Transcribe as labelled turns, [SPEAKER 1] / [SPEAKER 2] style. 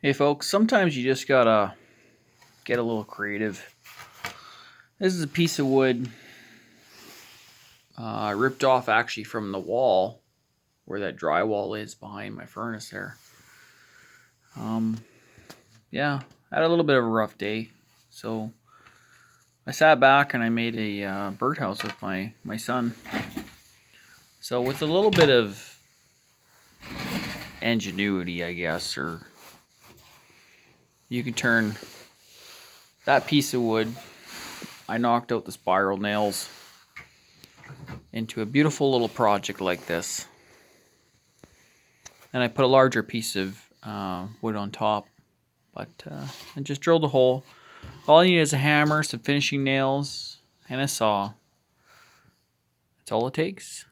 [SPEAKER 1] Hey folks, sometimes you just gotta get a little creative. This is a piece of wood ripped off actually from the wall where that drywall is behind my furnace there. Um, yeah, I had a little bit of a rough day, so I sat back and I made a birdhouse with my son. So with a little bit of ingenuity, I guess, or you can turn that piece of wood. I knocked out the spiral nails into a beautiful little project like this. And I put a larger piece of wood on top, but I just drilled a hole. All you need is a hammer, some finishing nails, and a saw. That's all it takes.